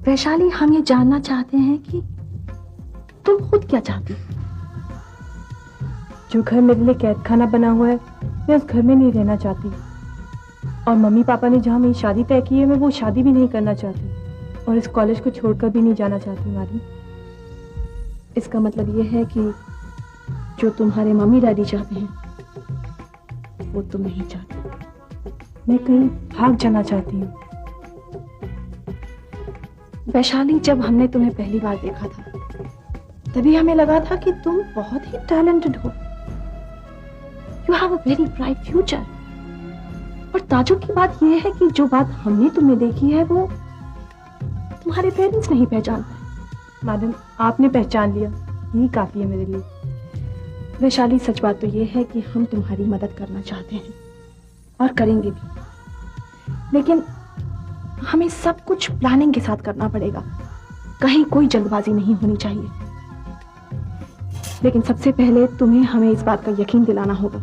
वैशाली, हम ये जानना चाहते हैं कि तुम खुद क्या चाहती हो? जो घर मेरे लिए कैद खाना बना हुआ है, मैं उस घर में नहीं रहना चाहती। और मम्मी पापा ने जहाँ मेरी शादी तय की है, मैं वो शादी भी नहीं करना चाहती। और इस कॉलेज को छोड़कर भी नहीं जाना चाहती मारी। इसका मतलब ये है कि जो तुम्हारे मम्मी डैडी चाहते हैं वो तुम नहीं चाहती। मैं कहीं भाग जाना चाहती हूँ। वैशाली, जब हमने तुम्हें पहली बार देखा था तभी हमें लगा था कि तुम बहुत ही टैलेंटेड हो। You have a very bright future. और ताजुब की बात यह है कि जो बात हमने तुम्हें देखी है वो तुम्हारे पेरेंट्स नहीं पहचान पाए। मैडम, आपने पहचान लिया, यही काफी है मेरे लिए। वैशाली, सच बात तो ये है कि हम तुम्हारी मदद करना चाहते हैं और करेंगे भी, लेकिन हमें सब कुछ प्लानिंग के साथ करना पड़ेगा। कहीं कोई जल्दबाजी नहीं होनी चाहिए। लेकिन सबसे पहले तुम्हें हमें इस बात का यकीन दिलाना होगा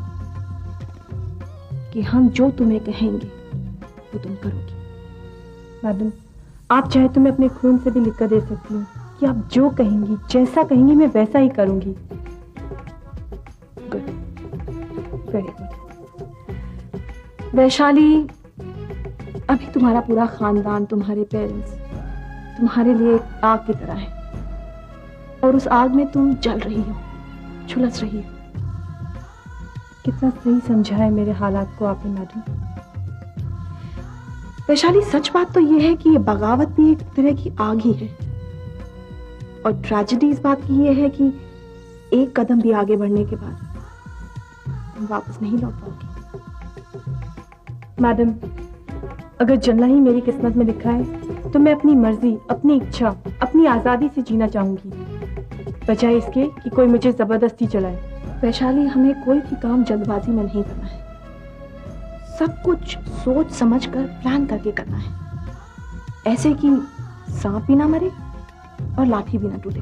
कि हम जो तुम्हें कहेंगे वो तुम करोगी। मैडम, आप चाहे तो मैं अपने खून से भी लिखकर दे सकती हूँ कि आप जो कहेंगी, जैसा कहेंगी, मैं वैसा ही करूंगी। Good, very good. वैशाली, अभी तुम्हारा पूरा खानदान, तुम्हारे पेरेंट्स तुम्हारे लिए एक आग की तरह है और उस आग में तुम जल रही हो, झुलस रही हो। कितना सही समझा है मेरे हालात को आपने मैडम। वैशाली, सच बात तो यह है कि ये बगावत भी एक तरह की आग ही है और ट्रेजेडी इस बात की यह है कि एक कदम भी आगे बढ़ने के बाद तुम वापस नहीं लौट पाओगी। मैडम, अगर जलना ही मेरी किस्मत में लिखा है तो मैं अपनी मर्जी, अपनी इच्छा, अपनी आजादी से जीना चाहूंगी, बजाय इसके कि कोई मुझे जबरदस्ती चलाए। वैशाली, हमें कोई भी काम जल्दबाजी में नहीं करना है। सब कुछ सोच समझ कर, प्लान करके करना है, ऐसे कि सांप भी ना मरे और लाठी भी ना टूटे।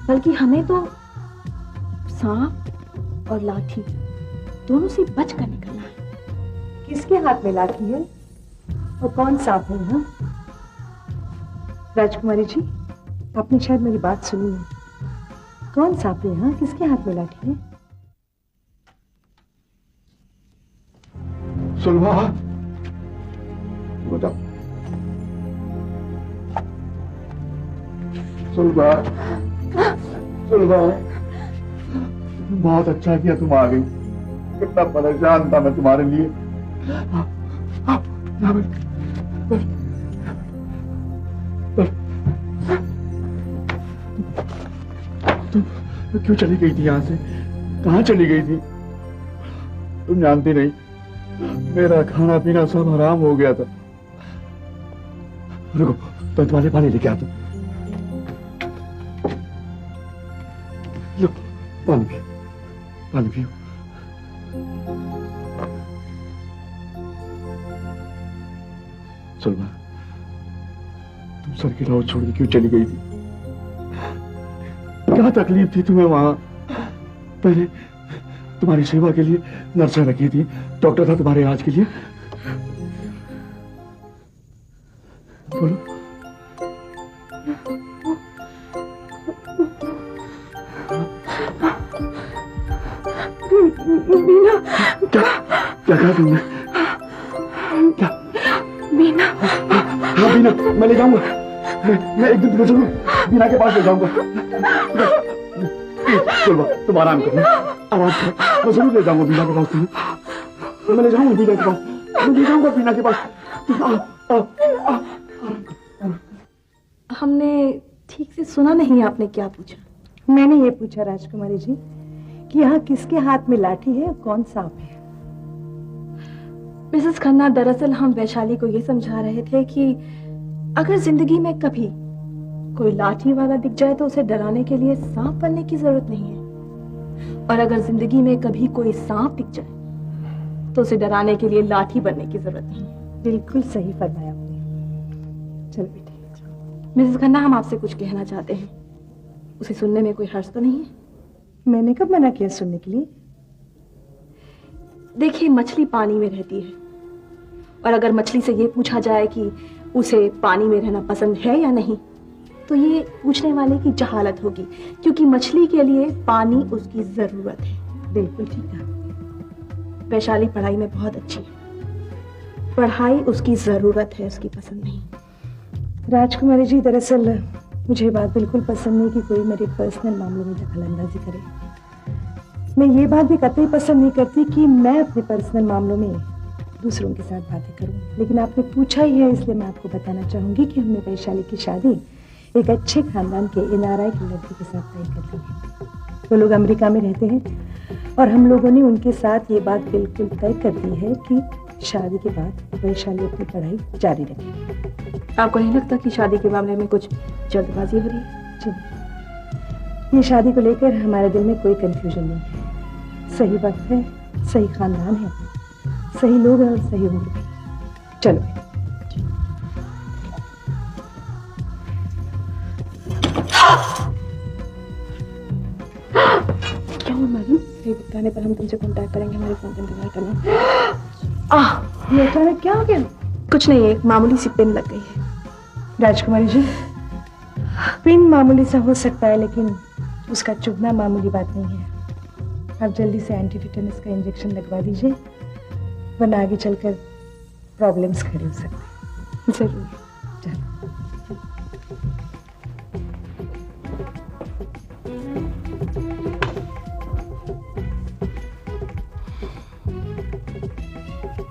बल्कि हमें तो सांप और लाठी दोनों से बच कर निकलना है। किसके हाथ में लाठी है और कौन सांप है? हाँ राजकुमारी जी, आपने शायद मेरी बात सुनी है। कौन सांप है? हाँ, किसके हाथ में लाठी है? सुलभा, बताओ। सुलभा, सुलभा, बहुत अच्छा किया तुम आ गई। कितना परेशान था मैं तुम्हारे लिए। तुम क्यों चली गई थी यहाँ से? कहाँ चली गई थी? तुम जानती नहीं, मेरा खाना पीना सब हराम हो गया था। रुको, तो तुम्हारे पानी लेके आता। लो, पानी पियो, पानी पियो। सुलभा, तुम सर की राह छोड़ के क्यों चली गई थी? क्या तकलीफ थी तुम्हें वहां? पहले तुम्हारी सेवा के लिए नर्सें रखी थी, डॉक्टर था तुम्हारे इलाज के लिए। बोलो। मीना, क्या क्या कहा तुमने? क्या? मीना। हाँ बीना, मैं ले जाऊंगा। मैं एक दिन तुम्हें जरूर बीना के पास ले जाऊंगा। सुलभा, तुम आराम करो, आराम करो। मैं जरूर ले जाऊंगा बीना के पास तुम्हें। मैं ले जाऊंगा बीना के पास, मैं ले जाऊंगा बीना के पास। हमने ठीक से सुना नहीं, आपने क्या पूछा? मैंने ये पूछा राजकुमारी जी कि यहाँ किसके हाथ में लाठी है और कौन सांप है? मिसेस खन्ना, दरअसल हम वैशाली को ये समझा रहे थे कि अगर जिंदगी में कभी कोई लाठी वाला दिख जाए तो उसे डराने के लिए सांप बनने की जरूरत नहीं है, और अगर जिंदगी में कभी कोई सांप दिख जाए तो उसे डराने के लिए लाठी बनने की जरूरत नहीं है। बिल्कुल सही फरमाया आपने। चल बेटे। मिसेस खन्ना, हम आपसे कुछ कहना चाहते हैं, उसे सुनने में कोई हर्ज तो नहीं है? मैंने कब मना किया सुनने के लिए? देखिए, मछली पानी में रहती है और अगर मछली से ये पूछा जाए कि उसे पानी में रहना पसंद है या नहीं, तो ये पूछने वाले की जहालत होगी, क्योंकि मछली के लिए पानी उसकी जरूरत है। बिल्कुल ठीक है। वैशाली पढ़ाई में बहुत अच्छी है, पढ़ाई उसकी जरूरत है, उसकी पसंद नहीं। राजकुमारी जी, दरअसल मुझे ये बात बिल्कुल पसंद नहीं कि कोई मेरे पर्सनल मामलों में दखलंदाजी करे। मैं ये बात भी कतई पसंद नहीं करती कि मैं अपने पर्सनल मामलों में दूसरों के साथ बातें करूं, लेकिन आपने पूछा ही है इसलिए मैं आपको बताना चाहूंगी कि हमने वैशाली की शादी एक अच्छे खानदान के NRI की लड़की के साथ तय कर ली है। वो लोग अमेरिका में रहते हैं और हम लोगों ने उनके साथ ये बात बिल्कुल तय कर दी है कि शादी के बाद वैशाली अपनी पढ़ाई जारी रखेगी। आपको नहीं लगता कि शादी के मामले में कुछ जल्दबाजी हो रही है? जी, ये शादी को लेकर हमारे दिल में कोई कंफ्यूजन नहीं है। सही वक्त है, सही खानदान है, सही लोग हैं और सही उम्र भी। चलो क्या हुआ मैडम? ये बताने पर हम तुमसे कांटेक्ट करेंगे, हमारे फोन पे इंतजार करना। ये अचानक क्या हो गया? कुछ नहीं, एक मामूली सी पिन लग गई है। राजकुमारी जी, पिन मामूली सा हो सकता है, लेकिन उसका चुभना मामूली बात नहीं है। आप जल्दी से एंटी टिटेनस का इंजेक्शन लगवा दीजिए, वरना आगे चलकर प्रॉब्लम्स खड़े हो सकते हैं। जरूर।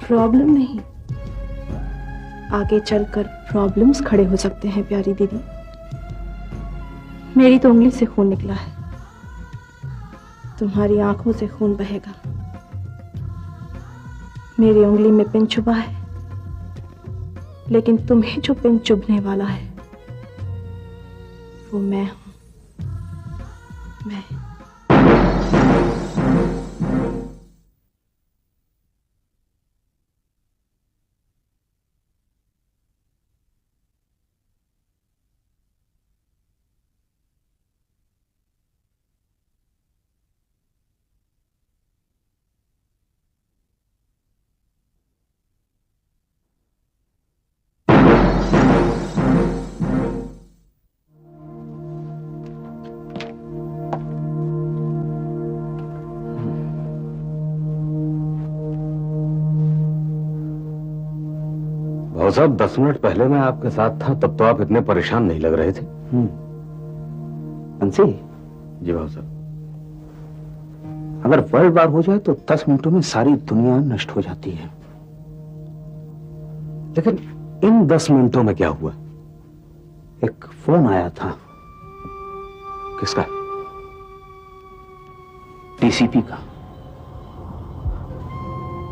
प्रॉब्लम नहीं, आगे चलकर प्रॉब्लम्स खड़े हो सकते हैं प्यारी दीदी। मेरी तो उंगली से खून निकला है, तुम्हारी आंखों से खून बहेगा। मेरी उंगली में पिन चुभा है, लेकिन तुम्हें जो पिन चुभने वाला है वो मैं हूं। मैं भाऊ साहब, 10 मिनट पहले मैं आपके साथ था, तब तो आप इतने परेशान नहीं लग रहे थे। बंसी जी भाऊ साहब। अगर वर्ल्ड वार हो जाए तो 10 मिनटों में सारी दुनिया नष्ट हो जाती है, लेकिन इन 10 मिनटों में क्या हुआ? एक फोन आया था। किसका? DCP का।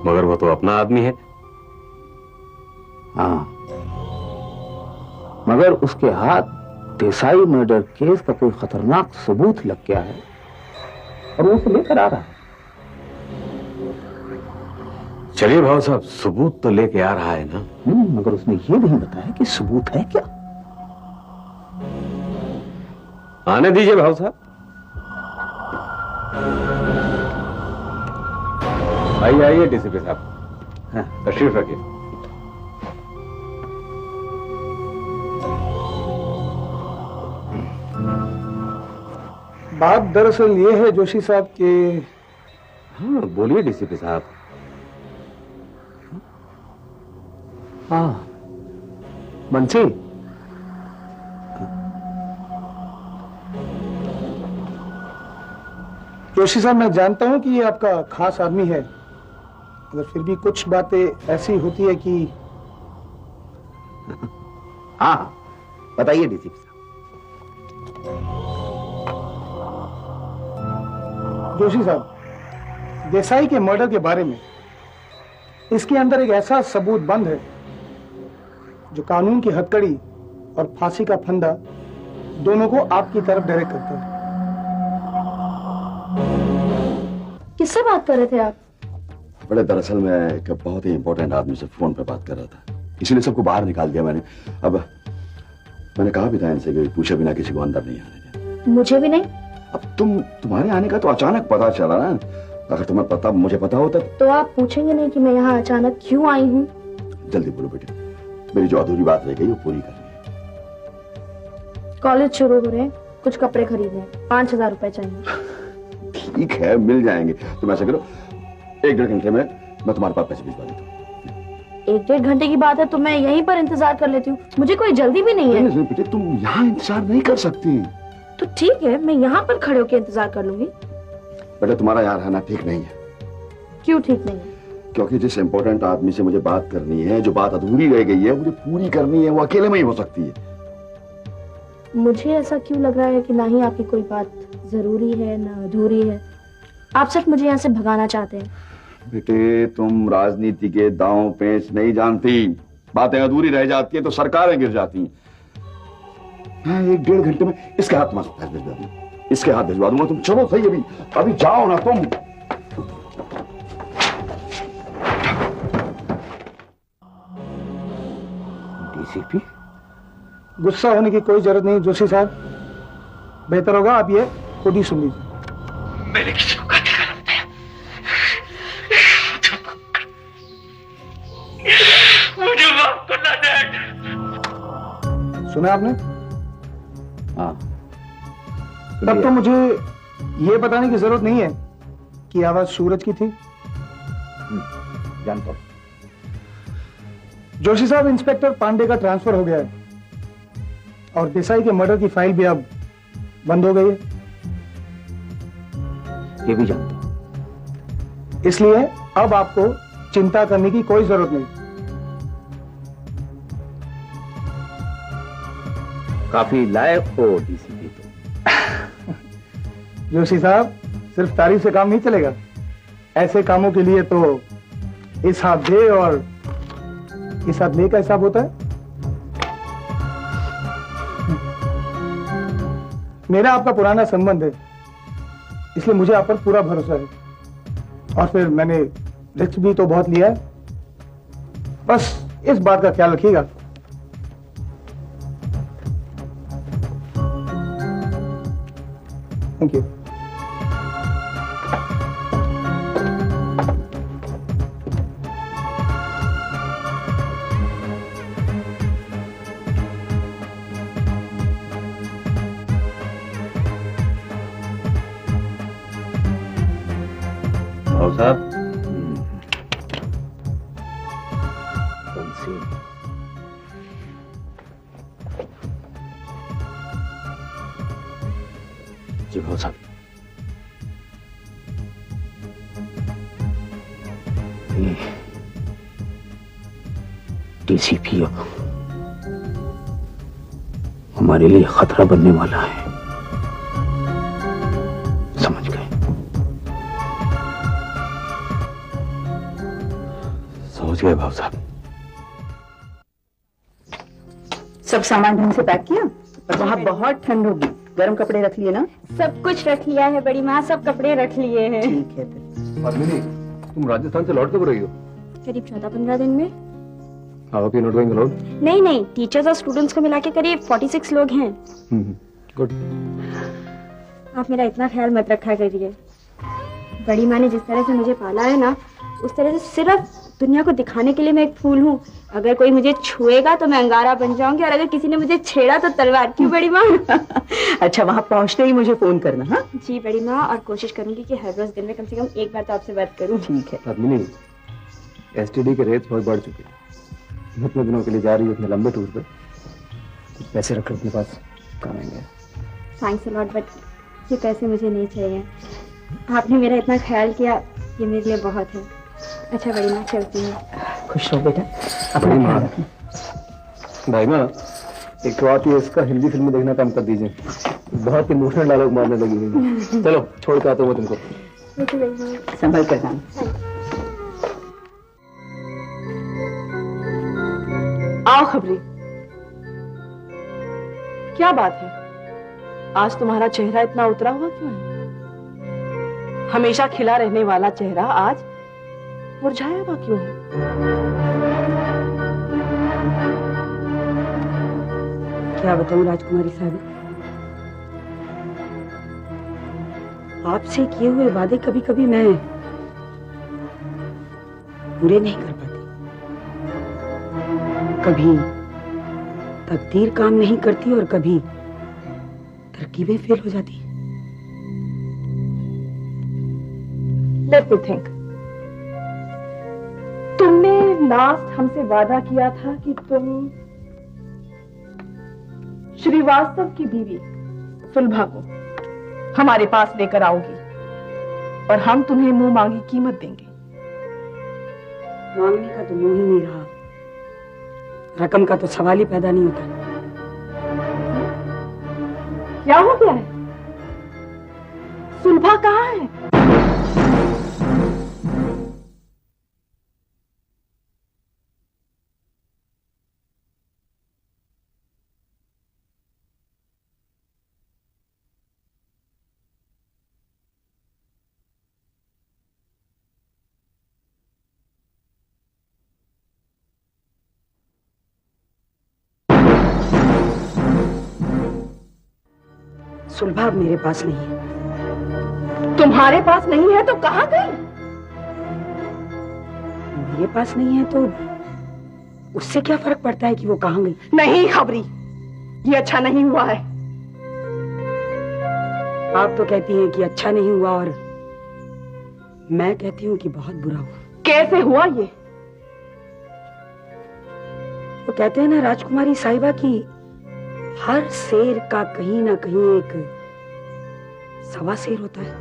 मगर वो तो अपना आदमी है। हाँ, मगर उसके हाथ देसाई मर्डर केस का कोई खतरनाक सबूत लग गया है और वो उसे लेकर आ रहा है। चलिए भाऊ साहब, सबूत तो लेके आ रहा है ना। मगर उसने ये नहीं बताया कि सबूत है क्या। आने दीजिए भाऊ साहब। आइए आइए DCP साहब, तशरीफ रखिए। बात दरअसल ये है जोशी साहब के। हाँ बोलिए DCP साहब। हाँ बंसी, जोशी साहब, मैं जानता हूं कि ये आपका खास आदमी है, मगर फिर भी कुछ बातें ऐसी होती है कि। हाँ बताइए DCP साहब। जोशी साहब, देसाई के मर्डर के बारे में इसके अंदर एक ऐसा सबूत बंद है जो कानून की हथकड़ी और फांसी का फंदा दोनों को आपकी तरफ डायरेक्ट करता है। किससे बात कर रहे थे आप? बड़े दरअसल मैं एक बहुत ही इंपॉर्टेंट आदमी से फोन पे बात कर रहा था, इसीलिए सबको बाहर निकाल दिया मैंने। अब मैंने कहा भी था इनसे कि पूछे बिना किसी को अंदर नहीं आने दें। मुझे भी नहीं। अब तुम्हारे आने का तो अचानक पता चला ना, अगर तुम्हें पता मुझे पता होता तो आप पूछेंगे नहीं कि मैं यहाँ अचानक क्यों आई हूँ? जल्दी बोलो बेटे, मेरी जो अधूरी बात रह गई वो पूरी करनी है। कॉलेज शुरू हो रहे हैं, कुछ कपड़े खरीदने हैं, 5,000 रुपए चाहिए। ठीक है, मिल जाएंगे। तुम ऐसा करो, 1-1.5 घंटे में मैं तुम्हारे पास पैसे भिजवा देता हूँ। 1-1.5 घंटे की बात है तो मैं यहीं पर इंतजार कर लेती हूँ, मुझे कोई जल्दी भी नहीं है। नहीं बेटे, तुम यहाँ इंतजार नहीं कर सकती। तो ठीक है, मैं यहाँ पर खड़े होकर इंतजार कर लूंगी। बेटा तुम्हारा यहाँ रहना ठीक नहीं है। क्यों ठीक नहीं है? क्योंकि जिस इम्पोर्टेंट आदमी से मुझे बात करनी है, जो बात अधूरी रह गई है, मुझे पूरी करनी है, वो अकेले में ही हो सकती है। मुझे ऐसा क्यों लग रहा है कि ना ही आपकी कोई बात जरूरी है ना अधूरी है, आप सिर्फ मुझे यहाँ से भगाना चाहते हैं। बेटे तुम राजनीति के दांव पेच नहीं जानती। बातें अधूरी रह जाती है तो सरकारें गिर जाती हैं। मैं 1-1.5 घंटे में इसके हाथ भिजवा दूंगा, इसके हाथ भिजवा दूंगा। तुम चलो सही, अभी अभी जाओ ना तुम। डीसीपी, गुस्सा होने की कोई जरूरत नहीं जोशी साहब, बेहतर होगा आप ये खुद ही सुन लीजिए। मैंने किसी को गलत बताया। मुझे माफ करना डैड। सुना आपने? हाँ, तब तो मुझे ये बताने की जरूरत नहीं है कि आवाज सूरज की थी। जानता हूं। जोशी साहब, इंस्पेक्टर पांडे का ट्रांसफर हो गया है और देसाई के मर्डर की फाइल भी अब बंद हो गई है। ये भी जानता हूं। इसलिए अब आपको चिंता करने की कोई जरूरत नहीं। काफी लायक हो डीसीपी तो। जोशी साहब, सिर्फ तारीफ से काम नहीं चलेगा। ऐसे कामों के लिए तो इस हाथ दे और इस हाथ ले का हिसाब होता है। मेरा आपका पुराना संबंध है, इसलिए मुझे आप पर पूरा भरोसा है। और फिर मैंने रिस्क भी तो बहुत लिया है। बस इस बात का ख्याल रखिएगा। Thank you. साहब, जी भाव साहब, डीसीपी हमारे लिए खतरा बनने वाला है, समझ गए? समझ गए भाव साहब। सब सामान ढंग से पैक किया? वहाँ बहुत ठंड होगी, गर्म कपड़े रख लिए ना? सब कुछ रख लिया है बड़ी माँ, सब कपड़े रख लिए हैं। ठीक है फिर। पद्मिनी, तुम राजस्थान से लौट कब रही हो? करीब 14-15 दिन में। How are you not going alone? नहीं नहीं, टीचर्स और स्टूडेंट्स को मिला के करीब 46 लोग हैं। गुड। आप मेरा इतना ख्याल मत रखा करिए। बड़ी माँ ने जिस तरह से मुझे पाला है ना, उस तरह से सिर्फ दुनिया को दिखाने के लिए मैं एक फूल हूँ। अगर कोई मुझे छुएगा तो मैं अंगारा बन जाऊंगी, और अगर किसी ने मुझे छेड़ा तो तलवार। क्यों बड़ी माँ? अच्छा, वहाँ पहुँचते ही मुझे फोन करना। हाँ जी बड़ी माँ, और कोशिश करूंगी कि हर रोज दिन में कम से कम एक बार तो आपसे बात करूँ। ठीक है। पद्मिनी, एसटीडी के रेट्स बहुत बढ़ चुके हैं। इतने दिनों के लिए जा रही हो इतने लंबे टूर पे, कुछ पैसे रखो अपने पास, काम आएंगे। थैंक्स अ लॉट, बट ये पैसे मुझे नहीं चाहिए। आपने मेरा इतना ख्याल किया, ये मेरे लिए बहुत है। अच्छा बड़ी माँ, चलती हूँ। खुश रहो बेटा, अपनी माँ रखना। भाई माँ, एक तो आप ये इसका हिंदी फिल्म देखना कम कर दीजिए, बहुत इमोशनल डायलॉग मारने लगी हुई। चलो छोड़ के आता हूँ मैं तुमको। संभल कर जाना। आओ खबरी, क्या बात है? आज तुम्हारा चेहरा इतना उतरा हुआ क्यों है? हमेशा खिला रहने वाला चेहरा आज मुरझाया हुआ क्यों है? क्या बताऊं राजकुमारी साहब, आपसे किए हुए वादे कभी कभी मैं पूरे नहीं कर पाती। कभी तकदीर काम नहीं करती और कभी तरकीबें फेल हो जाती। Let me think. तुमने लास्ट हमसे वादा किया था कि तुम श्रीवास्तव की बीवी सुलभा को हमारे पास लेकर आओगी और हम तुम्हें मुंह मांगी कीमत देंगे। मांगने का तो मुंह ही नहीं रहा, रकम का तो सवाल ही पैदा नहीं होता। क्या हो गया है? सुलभा कहाँ है? सुलभा अब मेरे पास नहीं है। तुम्हारे पास नहीं है तो कहाँ गई? मेरे पास नहीं है तो उससे क्या फर्क पड़ता है कि वो कहाँ गई? नहीं खबरी, ये अच्छा नहीं हुआ है। आप तो कहती हैं कि अच्छा नहीं हुआ और मैं कहती हूँ कि बहुत बुरा हुआ। कैसे हुआ ये? वो कहते हैं ना राजकुमारी साहिबा की हर शेर का कहीं ना कहीं एक सवा शेर होता है।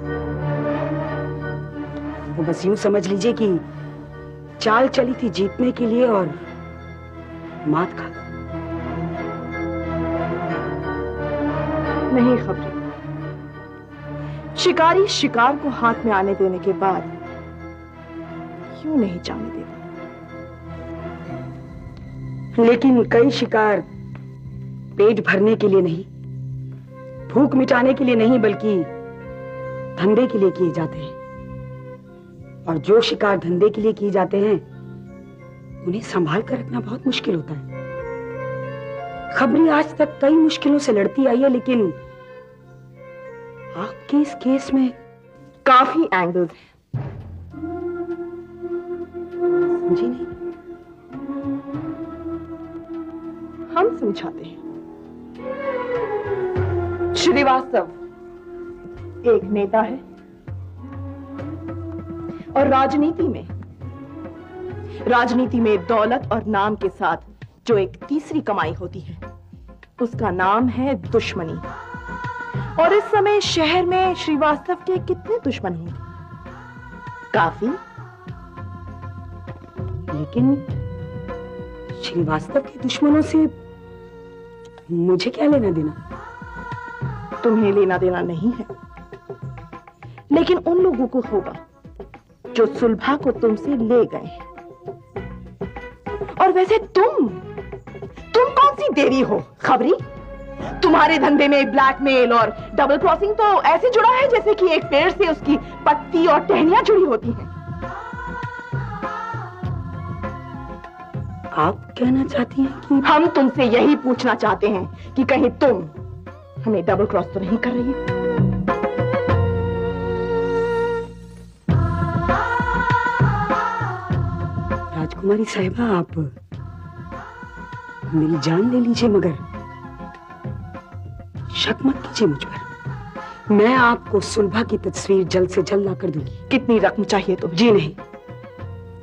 वो बस यूं समझ लीजिए कि चाल चली थी जीतने के लिए और मात खा। नहीं खबरी, शिकारी शिकार को हाथ में आने देने के बाद क्यों नहीं जाने देता? लेकिन कई शिकार पेट भरने के लिए नहीं, भूख मिटाने के लिए नहीं, बल्कि धंधे के लिए किए जाते हैं। और जो शिकार धंधे के लिए किए जाते हैं उन्हें संभाल कर रखना बहुत मुश्किल होता है। खबरी आज तक कई मुश्किलों से लड़ती आई है, लेकिन आपके इस केस में काफी एंगल्स हैं। समझी नहीं? हम समझाते हैं। श्रीवास्तव एक नेता है और राजनीति में दौलत और नाम के साथ जो एक तीसरी कमाई होती है उसका नाम है दुश्मनी। और इस समय शहर में श्रीवास्तव के कितने दुश्मन होंगे? काफी। लेकिन श्रीवास्तव के दुश्मनों से मुझे क्या लेना देना? तुम्हें लेना देना नहीं है, लेकिन उन लोगों को होगा जो सुलभा को तुमसे ले गए हैं। और वैसे तुम कौन सी देवी हो खबरी? तुम्हारे धंधे में ब्लैकमेल और डबल क्रॉसिंग तो ऐसे जुड़ा है जैसे कि एक पेड़ से उसकी पत्ती और टहनियां जुड़ी होती हैं। आप कहना चाहती हैं कि हम तुमसे यही पूछना चाहते हैं कि कहीं तुम हमें डबल क्रॉस तो नहीं कर रही है? राजकुमारी साहिबा, आप मेरी जान ले लीजिए, मगर शक मत कीजिए मुझ पर। मैं आपको सुलभा की तस्वीर जल्द से जल्द लाकर दूंगी। कितनी रकम चाहिए तुम्हें? जी नहीं,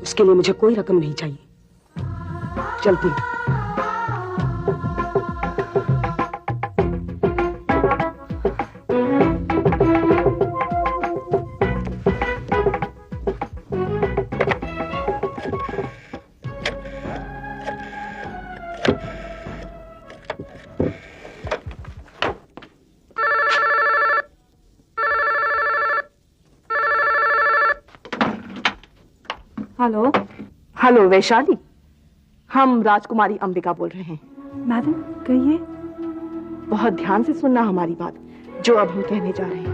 उसके लिए मुझे कोई रकम नहीं चाहिए। चलती हूँ। हेलो हेलो वैशाली, हम राजकुमारी अंबिका बोल रहे हैं। मैडम कहिए। बहुत ध्यान से सुनना हमारी बात, जो अब हम कहने जा रहे हैं।